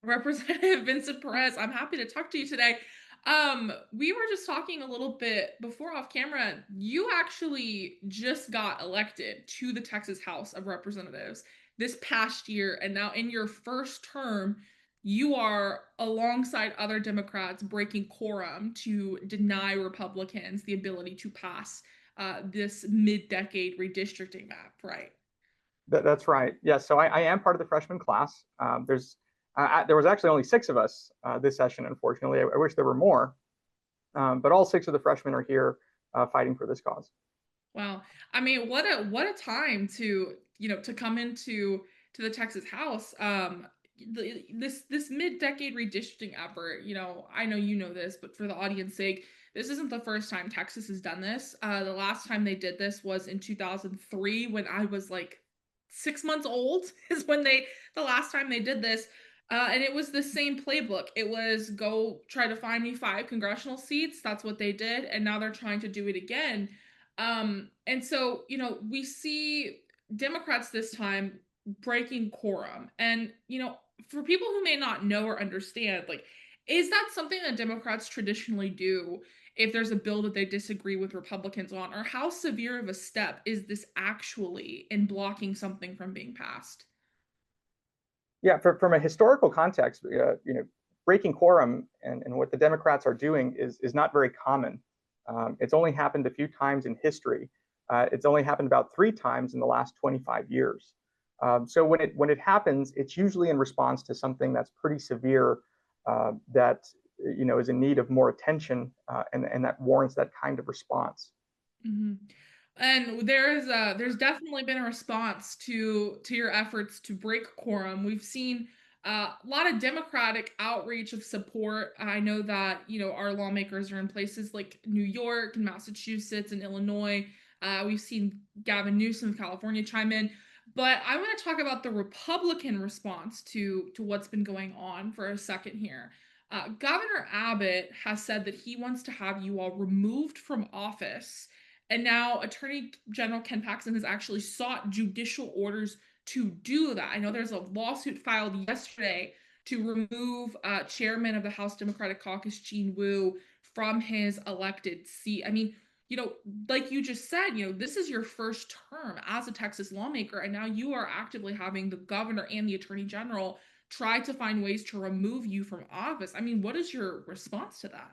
Representative Vincent Perez, I'm happy to talk to you today. We were just talking a little bit before off camera. You actually just got elected to the Texas House of Representatives this past year, and now in your first term, you are alongside other Democrats breaking quorum to deny Republicans the ability to pass this mid-decade redistricting map, right? That's right. Yes. So I am part of the freshman class. There was actually only six of us this session. Unfortunately, I wish there were more. But all six of the freshmen are here fighting for this cause. Wow. I mean, what a time to, to come to the Texas House. This mid-decade redistricting effort, I know you know this, but for the audience sake, this isn't the first time Texas has done this. The last time they did this was in 2003 when I was like 6 months old is when the last time they did this. And it was the same playbook. It was go try to find me 5 congressional seats. That's what they did. And now they're trying to do it again. And so, we see Democrats this time breaking quorum. And, for people who may not know or understand, like, is that something that Democrats traditionally do if there's a bill that they disagree with Republicans on? Or how severe of a step is this actually in blocking something from being passed? Yeah. From a historical context, breaking quorum and what the Democrats are doing is not very common. It's only happened a few times in history. It's only happened about 3 times in the last 25 years. So when it happens, it's usually in response to something that's pretty severe that is in need of more attention and that warrants that kind of response. Mhm. And there's definitely been a response to your efforts to break quorum. We've seen a lot of Democratic outreach of support. I know that our lawmakers are in places like New York and Massachusetts and Illinois. We've seen Gavin Newsom of California chime in, but I want to talk about the Republican response to what's been going on for a second here. Governor Abbott has said that he wants to have you all removed from office, and now Attorney General Ken Paxton has actually sought judicial orders to do that. I know there's a lawsuit filed yesterday to remove Chairman of the House Democratic Caucus, Gene Wu, from his elected seat. I mean, like you just said, this is your first term as a Texas lawmaker, and now you are actively having the governor and the attorney general try to find ways to remove you from office. I mean, what is your response to that?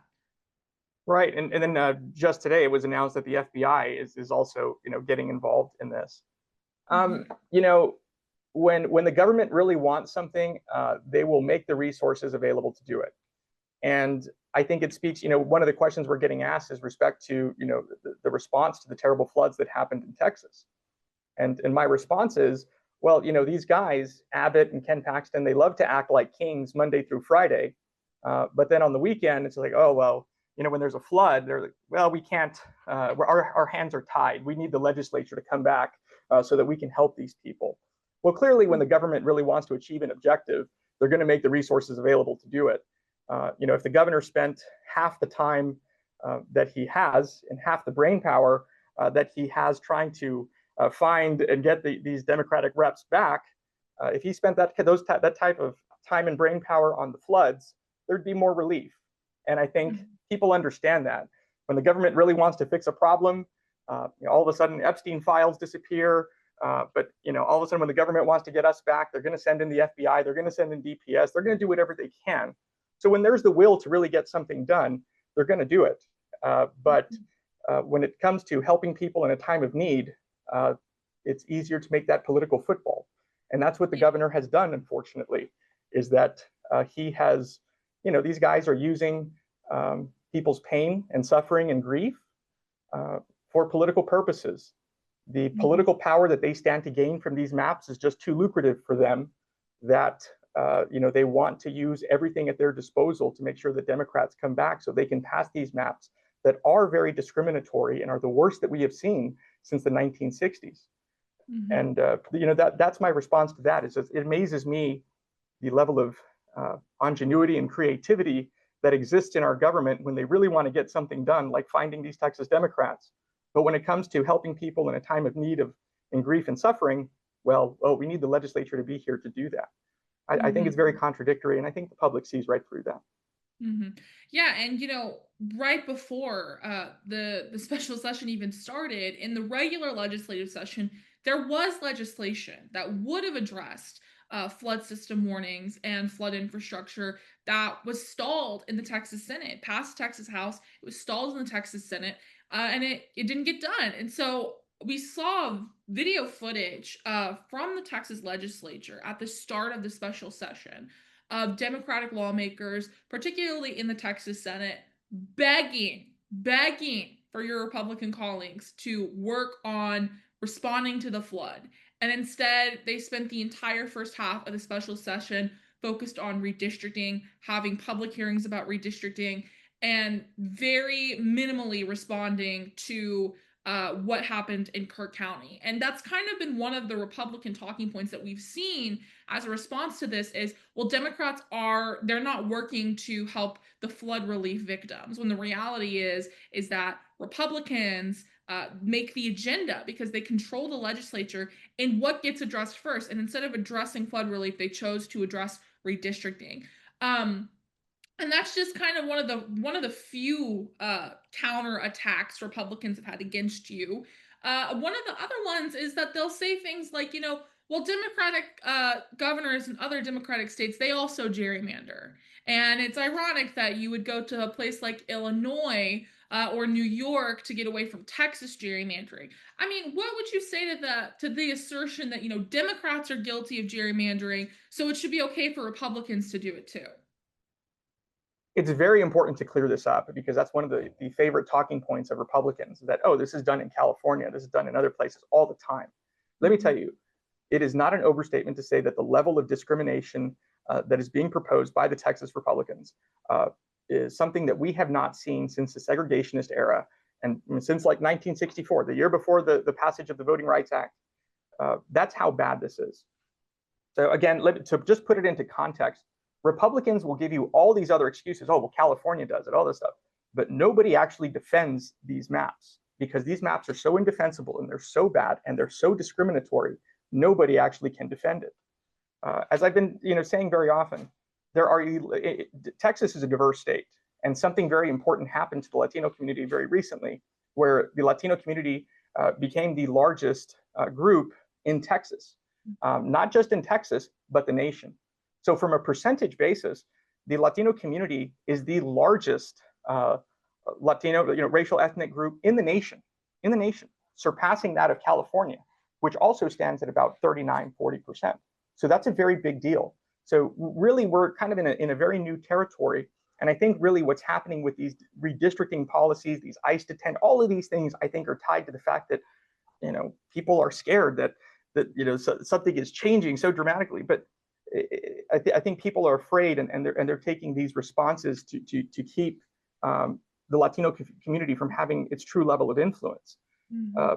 Right. And then just today it was announced that the FBI is also getting involved in this. Mhm. Um, you know, when the government really wants something, they will make the resources available to do it. And I think it speaks, one of the questions we're getting asked is respect to, the response to the terrible floods that happened in Texas. And my response is, well, these guys, Abbott and Ken Paxton, they love to act like kings Monday through Friday. But then on the weekend, it's like, oh, well, when there's a flood, they're like, well, we can't, our hands are tied. We need the legislature to come back so that we can help these people. Well, clearly, when the government really wants to achieve an objective, they're going to make the resources available to do it. If the governor spent half the time that he has and half the brain power that he has trying to find and get these Democratic reps back, if he spent that type of time and brain power on the floods, there'd be more relief. And I think Mhm. people understand that when the government really wants to fix a problem, all of a sudden Epstein files disappear. But all of a sudden, when the government wants to get us back, they're going to send in the FBI, they're going to send in DPS, they're going to do whatever they can. So when there's the will to really get something done, they're going to do it. But when it comes to helping people in a time of need, uh, it's easier to make that political football. And that's what the Yeah. governor has done, unfortunately, is that he has, these guys are using people's pain and suffering and grief uh, for political purposes. The Mhm. political power that they stand to gain from these maps is just too lucrative for them that they want to use everything at their disposal to make sure that Democrats come back so they can pass these maps that are very discriminatory and are the worst that we have seen since the 1960s. Mhm. And that's my response to that. Is just, it amazes me the level of ingenuity and creativity that exists in our government when they really want to get something done, like finding these Texas Democrats. But when it comes to helping people in a time of need of in grief and suffering, well, we need the legislature to be here to do that. I think it's very Mhm. contradictory, and I think the public sees right through that. Mhm. Yeah, and right before the special session even started, in the regular legislative session, there was legislation that would have addressed flood system warnings and flood infrastructure that was stalled in the Texas Senate, passed Texas House. It was stalled in the Texas Senate, and it didn't get done. And so we saw video footage from the Texas legislature at the start of the special session of Democratic lawmakers, particularly in the Texas Senate, begging for your Republican colleagues to work on responding to the flood. And instead, they spent the entire first half of the special session focused on redistricting, having public hearings about redistricting, and very minimally responding to what happened in Kirk County. And that's kind of been one of the Republican talking points that we've seen as a response to this is, well, Democrats they're not working to help the flood relief victims, when the reality is that Republicans make the agenda because they control the legislature in what gets addressed first. And instead of addressing flood relief, they chose to address redistricting. um and that's just kind of one of the few counter attacks Republicans have had against you. One of the other ones is that they'll say things like, well, Democratic governors in other Democratic states, they also gerrymander, and it's ironic that you would go to a place like Illinois or New York to get away from Texas gerrymandering. I mean, what would you say to the assertion that Democrats are guilty of gerrymandering, so it should be okay for Republicans to do it too? It's very important to clear this up because that's one of the favorite talking points of Republicans, that, oh, this is done in California, this is done in other places all the time. Let me tell Mhm. you, it is not an overstatement to say that the level of discrimination that is being proposed by the Texas Republicans is something that we have not seen since the segregationist era, and since like 1964, the year before the passage of the Voting Rights Act. That's how bad this is. So again, to just put it into context, Republicans will give you all these other excuses. Oh, well, California does it, all this stuff. But nobody actually defends these maps because these maps are so indefensible and they're so bad and they're so discriminatory. Nobody actually can defend it. As I've been saying very often, Texas is a diverse state, and something very important happened to the Latino community very recently, where the Latino community became the largest group in Texas, not just in Texas, but the nation. So from a percentage basis, the Latino community is the largest Latino, racial ethnic group in the nation, surpassing that of California, which also stands at about 39-40%. So that's a very big deal. So really, we're kind of in a very new territory. And I think really what's happening with these redistricting policies, these ICE detent, all of these things, I think are tied to the fact that people are scared that something is changing so dramatically. But I think people are afraid, and they're taking these responses to keep the Latino community from having its true level of influence. Mhm. Uh,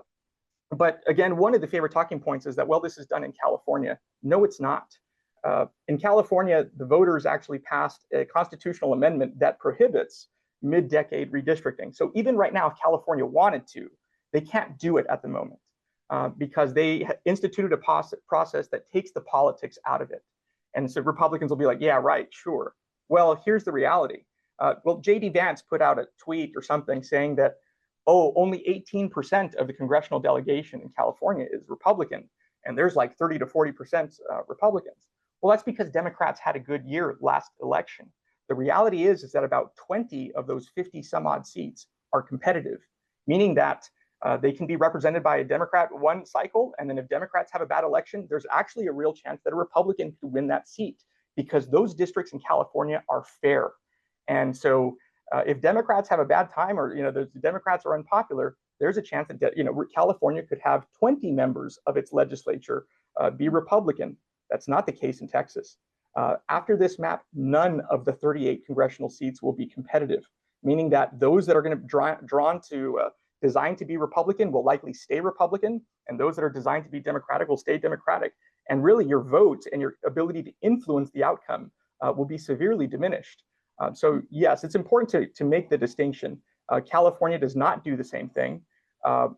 but again, one of the favorite talking points is that, well, this is done in California. No, it's not. In California, the voters actually passed a constitutional amendment that prohibits mid-decade redistricting. So even right now, if California wanted to, they can't do it at the moment because they instituted a process that takes the politics out of it. And so Republicans will be like, yeah, right, sure. Well, here's the reality. Well, J.D. Vance put out a tweet or something saying that, oh, only 18% of the congressional delegation in California is Republican, and there's like 30 to 40% Republicans. Well, that's because Democrats had a good year last election. The reality is that about 20 of those 50 some odd seats are competitive, meaning that they can be represented by a Democrat one cycle, and then if Democrats have a bad election, there's actually a real chance that a Republican could win that seat because those districts in California are fair. And so if Democrats have a bad time, or the Democrats are unpopular, there's a chance that California could have 20 members of its legislature be Republican. That's not the case in Texas. After this map, none of the 38 congressional seats will be competitive, meaning that those that are going to drawn to designed to be Republican will likely stay Republican, and those that are designed to be Democratic will stay Democratic. And really, your vote and your ability to influence the outcome will be severely diminished. So yes, it's important to make the distinction. California does not do the same thing.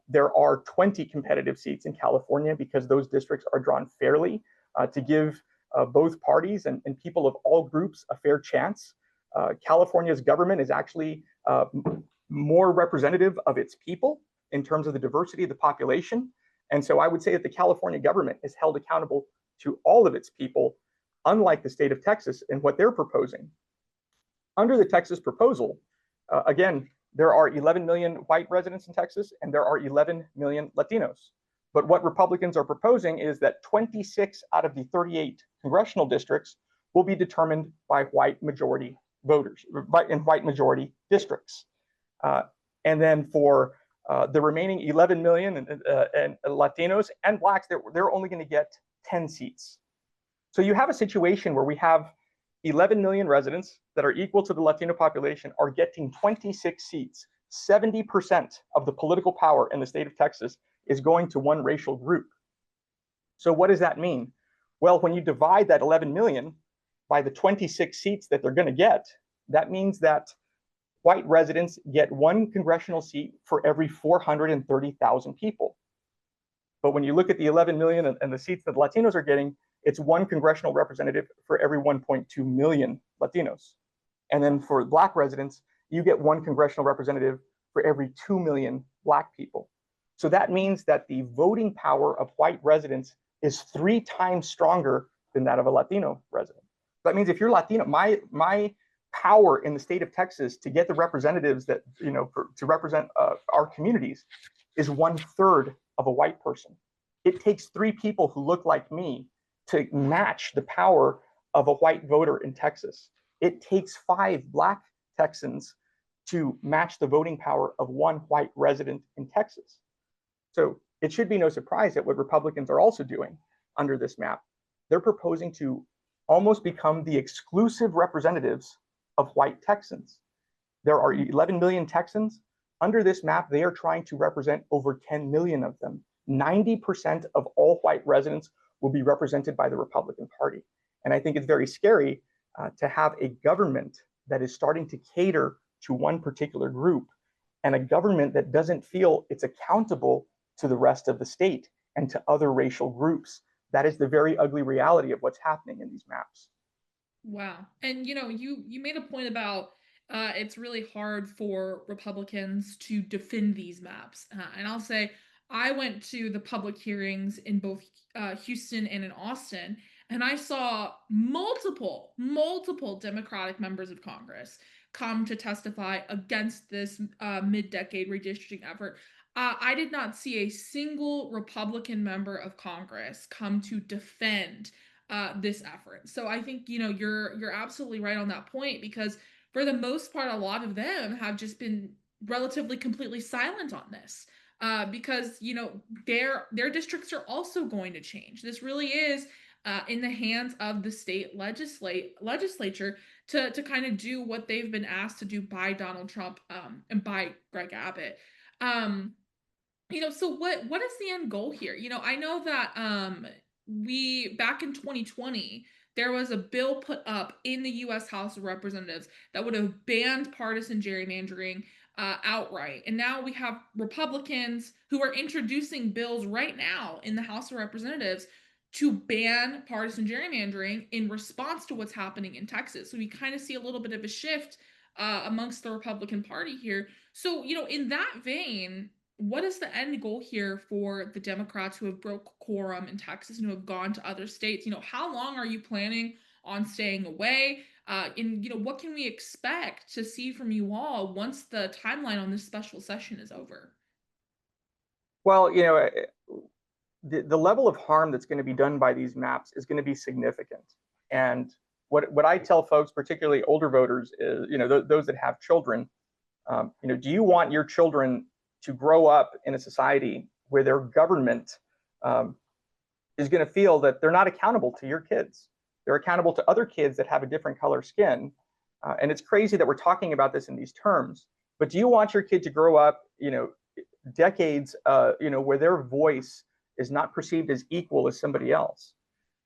There are 20 competitive seats in California because those districts are drawn fairly to give both parties and people of all groups a fair chance. California's government is actually more representative of its people in terms of the diversity of the population. And so I would say that the California government is held accountable to all of its people, unlike the state of Texas and what they're proposing. Under the Texas proposal, again, there are 11 million white residents in Texas and there are 11 million Latinos. But what Republicans are proposing is that 26 out of the 38 congressional districts will be determined by white majority voters in white majority districts. And then for the remaining 11 million and Latinos and Blacks, they're only going to get 10 seats. So you have a situation where we have 11 million residents that are equal to the Latino population are getting 26 seats. 70% of the political power in the state of Texas is going to one racial group. So what does that mean? Well, when you divide that 11 million by the 26 seats that they're going to get, that means that white residents get one congressional seat for every 430,000 people. But when you look at the 11 million and the seats that Latinos are getting, it's one congressional representative for every 1.2 million Latinos. And then for Black residents, you get one congressional representative for every 2 million Black people. So that means that the voting power of white residents is 3 times stronger than that of a Latino resident. That means if you're Latino, my power in the state of Texas to get the representatives that, to represent our communities is 1/3 of a white person. It takes 3 people who look like me to match the power of a white voter in Texas. It takes 5 Black Texans to match the voting power of 1 white resident in Texas. So it should be no surprise that what Republicans are also doing under this map, they're proposing to almost become the exclusive representatives of white Texans. There are 11 million Texans. Under this map, they are trying to represent over 10 million of them. 90% of all white residents will be represented by the Republican Party. And I think it's very scary to have a government that is starting to cater to one particular group and a government that doesn't feel it's accountable to the rest of the state and to other racial groups. That is the very ugly reality of what's happening in these maps. Wow. And you made a point about it's really hard for Republicans to defend these maps. And I'll say I went to the public hearings in both Houston and in Austin, and I saw multiple Democratic members of Congress come to testify against this mid-decade redistricting effort. I did not see a single Republican member of Congress come to defend this effort. So I think you're absolutely right on that point, because for the most part, a lot of them have just been relatively completely silent on this. Because their districts are also going to change. This really is in the hands of the state legislature to kind of do what they've been asked to do by Donald Trump and by Greg Abbott. So what is the end goal here? I know that we back in 2020 there was a bill put up in the U.S. House of Representatives that would have banned partisan gerrymandering outright. And now we have Republicans who are introducing bills right now in the House of Representatives to ban partisan gerrymandering in response to what's happening in Texas. So we kind of see a little bit of a shift amongst the Republican Party here. So, in that vein, what is the end goal here for the Democrats who have broke quorum in Texas and who have gone to other states? How long are you planning on staying away? And what can we expect to see from you all once the timeline on this special session is over? Well, the level of harm that's going to be done by these maps is going to be significant. And what I tell folks, particularly older voters, is those that have children, do you want your children to grow up in a society where their government is going to feel that they're not accountable to your kids? They're accountable to other kids that have a different color skin. And it's crazy that we're talking about this in these terms. But do you want your kid to grow up, decades, where their voice is not perceived as equal as somebody else?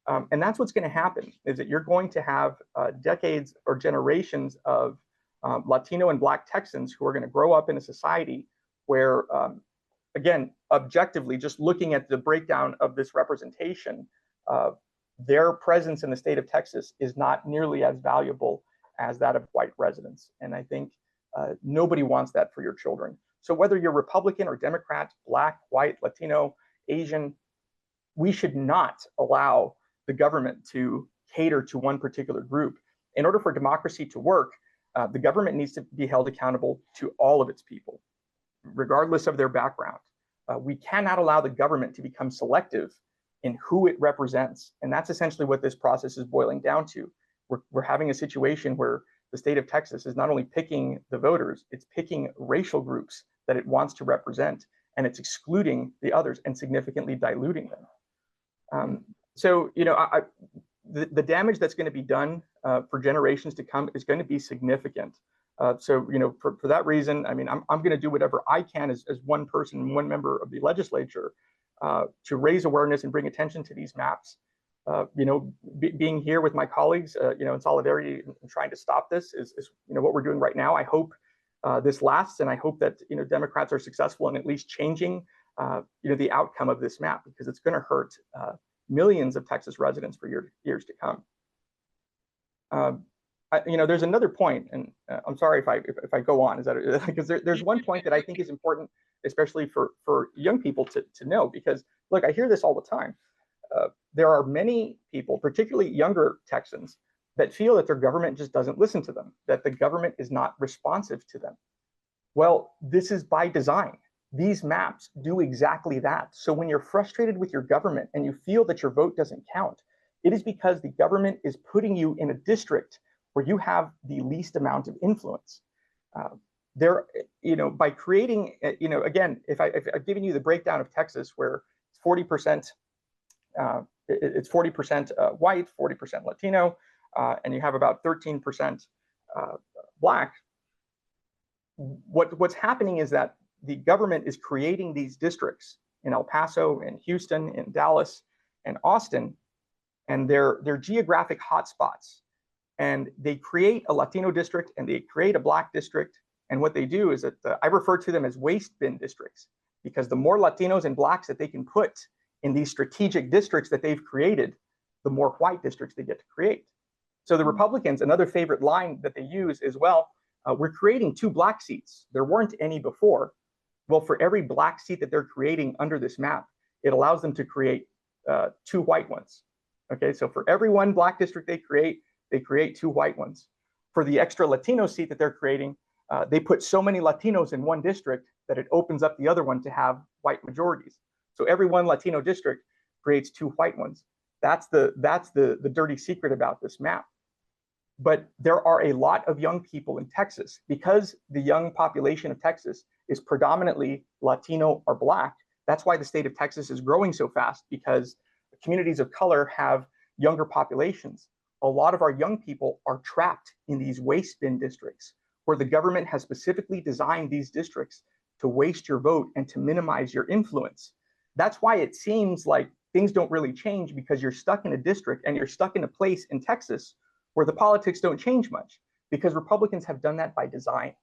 And that's what's going to happen, is that you're going to have decades or generations of Latino and Black Texans who are going to grow up in a society where, again, objectively, just looking at the breakdown of this representation, their presence in the state of Texas is not nearly as valuable as that of white residents. And I think nobody wants that for your children. So whether you're Republican or Democrat, Black, white, Latino, Asian, we should not allow the government to cater to one particular group. In order for democracy to work, the government needs to be held accountable to all of its people, regardless of their background. We cannot allow the government to become selective in who it represents. And that's essentially what this process is boiling down to. We're having a situation where the state of Texas is not only picking the voters, it's picking racial groups that it wants to represent, and it's excluding the others and significantly diluting them. So, the damage that's going to be done for generations to come is going to be significant. So, for that reason, I mean, I'm going to do whatever I can as one person, one member of the legislature, to raise awareness and bring attention to these maps. Being here with my colleagues, in solidarity and trying to stop this is what we're doing right now. I hope this lasts, and I hope that Democrats are successful in at least changing the outcome of this map, because it's going to hurt millions of Texas residents for years to come. There's another point, and I'm sorry if I go on. Is that because there's one point that I think is important, especially for young people to know, because look, I hear this all the time. There are many people, particularly younger Texans, that feel that their government just doesn't listen to them, that the government is not responsive to them. Well, this is by design. These maps do exactly that. So when you're frustrated with your government and you feel that your vote doesn't count, it is because the government is putting you in a district where you have the least amount of influence. By creating, again, if I've given you the breakdown of Texas, where it's 40%, it's 40% white, 40% Latino, and you have about 13% Black. What's happening is that the government is creating these districts in El Paso, in Houston, in Dallas, and Austin, and they're geographic hotspots. And they create a Latino district and they create a Black district. And what they do is that I refer to them as waste bin districts, because the more Latinos and Blacks that they can put in these strategic districts that they've created, the more white districts they get to create. So the Republicans, another favorite line that they use is, well, we're creating 2 Black seats. There weren't any before. Well, for every Black seat that they're creating under this map, it allows them to create 2 white ones. Okay, so for every 1 Black district they create 2 white ones. For the extra Latino seat that they're creating, they put so many Latinos in one district that it opens up the other one to have white majorities. So every 1 Latino district creates 2 white ones. That's the dirty secret about this map. But there are a lot of young people in Texas, because the young population of Texas is predominantly Latino or Black. That's why the state of Texas is growing so fast, because communities of color have younger populations. A lot of our young people are trapped in these waste bin districts, where the government has specifically designed these districts to waste your vote and to minimize your influence. That's why it seems like things don't really change, because you're stuck in a district and you're stuck in a place in Texas where the politics don't change much, because Republicans have done that by design.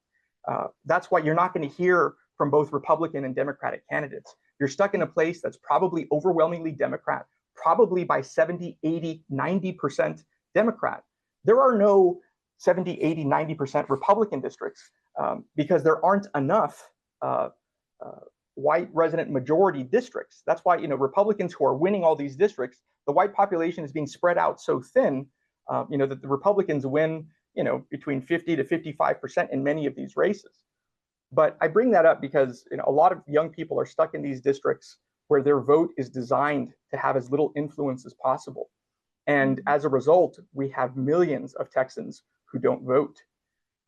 That's why you're not going to hear from both Republican and Democratic candidates. You're stuck in a place that's probably overwhelmingly Democrat, probably by 70, 80, 90% Democrat. There are no 70, 80, 90% Republican districts because there aren't enough white resident majority districts. That's why, Republicans who are winning all these districts, the white population is being spread out so thin, that the Republicans win, between 50 to 55% in many of these races. But I bring that up because a lot of young people are stuck in these districts where their vote is designed to have as little influence as possible. And as a result, we have millions of Texans who don't vote.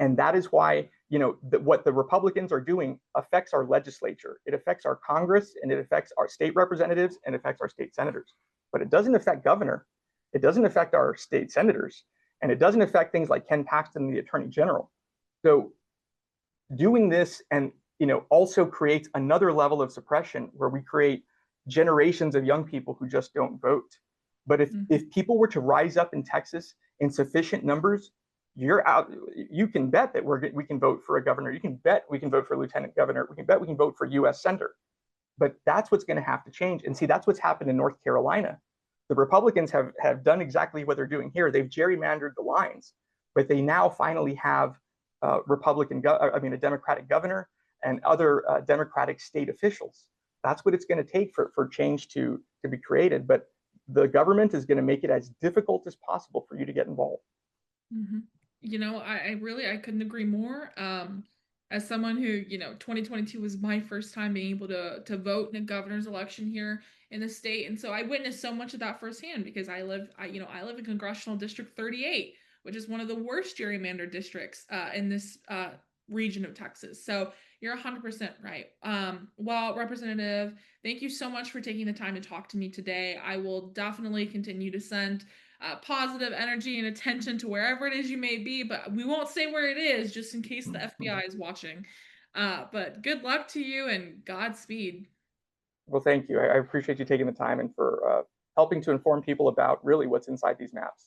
And that is why, what the Republicans are doing affects our legislature. It affects our Congress, and it affects our state representatives, and it affects our state senators. But it doesn't affect governor. It doesn't affect our state senators. And it doesn't affect things like Ken Paxton, the Attorney General. So doing this and also creates another level of suppression, where we create generations of young people who just don't vote. But if people were to rise up in Texas in sufficient numbers, you can bet that we can vote for a governor. You can bet we can vote for a lieutenant governor. We can bet we can vote for U.S. senator. But that's what's going to have to change. And see, that's what's happened in North Carolina. The Republicans have done exactly what they're doing here. They've gerrymandered the lines, but they now finally have a Democratic governor and other Democratic state officials. That's what it's going to take for change to be created. But the government is going to make it as difficult as possible for you to get involved. Mhm. I really I couldn't agree more. As someone who, 2022 was my first time being able to vote in a governor's election here in the state, and so I witnessed so much of that firsthand because I live in congressional district 38, which is one of the worst gerrymandered districts in this region of Texas. So you're 100% right. Well, Representative, thank you so much for taking the time to talk to me today. I will definitely continue to send positive energy and attention to wherever it is you may be, but we won't say where it is just in case the FBI is watching. But good luck to you and Godspeed. Well, thank you. I appreciate you taking the time and for helping to inform people about really what's inside these maps.